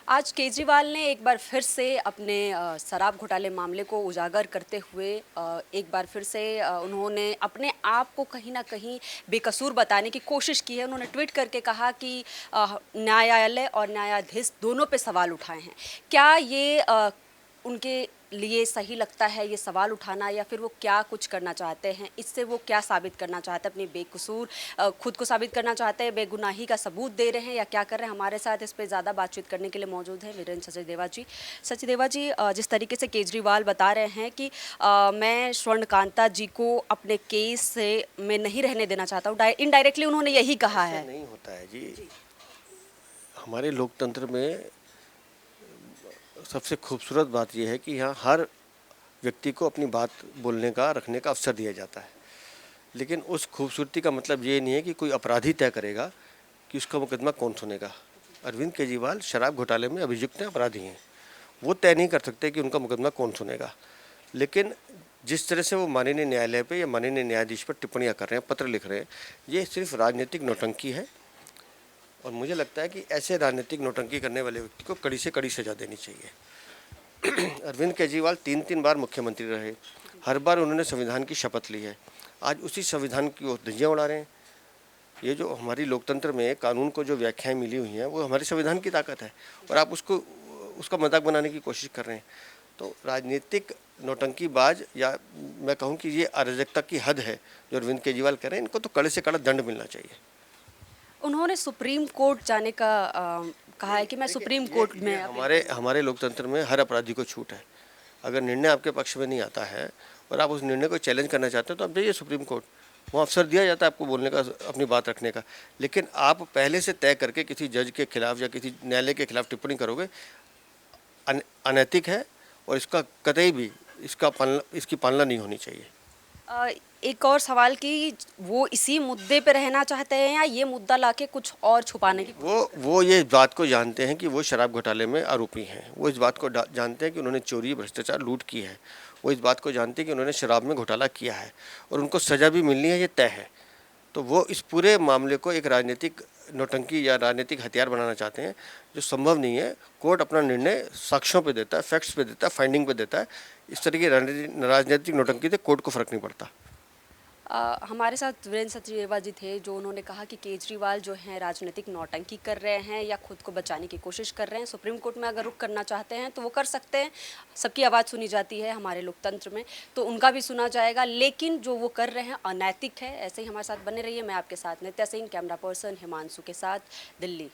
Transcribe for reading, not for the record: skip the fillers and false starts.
आज केजरीवाल ने एक बार फिर से अपने शराब घोटाले मामले को उजागर करते हुए एक बार फिर से उन्होंने अपने आप को कहीं ना कहीं बेकसूर बताने की कोशिश की है। उन्होंने ट्वीट करके कहा कि न्यायालय और न्यायाधीश दोनों पे सवाल उठाए हैं। क्या ये उनके लिए सही लगता है ये सवाल उठाना, या फिर वो क्या कुछ करना चाहते हैं, इससे वो क्या साबित करना चाहते हैं? अपनी बेकसूर खुद को साबित करना चाहते हैं, बेगुनाही का सबूत दे रहे हैं, या क्या कर रहे हैं? हमारे साथ इस पे ज़्यादा बातचीत करने के लिए मौजूद है वीरेंद्र सचदेवा जी। सचदेवा जी, जिस तरीके से केजरीवाल बता रहे हैं कि मैं स्वर्णकांता जी को अपने केस से मैं नहीं रहने देना चाहता हूँ, इनडायरेक्टली उन्होंने यही कहा ऐसा है। नहीं होता है जी। हमारे लोकतंत्र में सबसे खूबसूरत बात यह है कि यहाँ हर व्यक्ति को अपनी बात बोलने का रखने का अवसर दिया जाता है। लेकिन उस खूबसूरती का मतलब ये नहीं है कि कोई अपराधी तय करेगा कि उसका मुकदमा कौन सुनेगा। अरविंद केजरीवाल शराब घोटाले में अभियुक्त हैं, अपराधी हैं। वो तय नहीं कर सकते कि उनका मुकदमा कौन सुनेगा। लेकिन जिस तरह से वो माननीय न्यायालय पे या माननीय न्यायाधीश पर टिप्पणियां कर रहे हैं, पत्र लिख रहे हैं, ये सिर्फ राजनीतिक नौटंकी है। और मुझे लगता है कि ऐसे राजनीतिक नौटंकी करने वाले व्यक्ति को कड़ी से कड़ी सजा देनी चाहिए। अरविंद केजरीवाल 3 बार मुख्यमंत्री रहे। हर बार उन्होंने संविधान की शपथ ली है। आज उसी संविधान की वो धज्जियां उड़ा रहे हैं। ये जो हमारी लोकतंत्र में कानून को जो व्याख्याएं मिली हुई हैं वो हमारे संविधान की ताकत है, और आप उसका मजाक बनाने की कोशिश कर रहे हैं। तो राजनीतिक नौटंकीबाज, या मैं कहूँ कि ये अराजकता की हद है जो अरविंद केजरीवाल कर रहे हैं। इनको तो कड़े से कड़ा दंड मिलना चाहिए। उन्होंने सुप्रीम कोर्ट जाने का कहा है कि मैं देखिए, सुप्रीम ये कोर्ट में अपील हमारे करूंगा। हमारे लोकतंत्र में हर अपराधी को छूट है। अगर निर्णय आपके पक्ष में नहीं आता है और आप उस निर्णय को चैलेंज करना चाहते हैं तो आप जाइए सुप्रीम कोर्ट। वहाँ अवसर दिया जाता है आपको बोलने का, अपनी बात रखने का। लेकिन आप पहले से तय करके किसी जज के खिलाफ या किसी न्यायालय के खिलाफ टिप्पणी करोगे, अनैतिक है। और इसका कतई भी इसकी पालना नहीं होनी चाहिए। अ, एक और सवाल कि वो इसी मुद्दे पे रहना चाहते हैं, या ये मुद्दा लाके कुछ और छुपाने की वो ये बात को जानते हैं कि वो शराब घोटाले में आरोपी हैं। वो इस बात को जानते हैं कि उन्होंने चोरी, भ्रष्टाचार, लूट की है। वो इस बात को जानते हैं कि उन्होंने शराब में घोटाला किया है और उनको सज़ा भी मिलनी है, ये तय है। तो वो इस पूरे मामले को एक राजनीतिक नौटंकी या राजनीतिक हथियार बनाना चाहते हैं, जो संभव नहीं है। कोर्ट अपना निर्णय साक्ष्यों पे देता है, फैक्ट्स पे देता है, फाइंडिंग पे देता है। इस तरह की राजनीतिक नौटंकी से कोर्ट को फ़र्क नहीं पड़ता। हमारे साथ वीरेंद्र सचदेवा जी थे, जो उन्होंने कहा कि केजरीवाल जो हैं राजनीतिक नौटंकी कर रहे हैं या खुद को बचाने की कोशिश कर रहे हैं। सुप्रीम कोर्ट में अगर रुख करना चाहते हैं तो वो कर सकते हैं। सबकी आवाज़ सुनी जाती है हमारे लोकतंत्र में, तो उनका भी सुना जाएगा। लेकिन जो वो कर रहे हैं अनैतिक है। ऐसे ही हमारे साथ बने रहिए। मैं आपके साथ नित्या सिंह, कैमरा पर्सन हिमांशु के साथ, दिल्ली।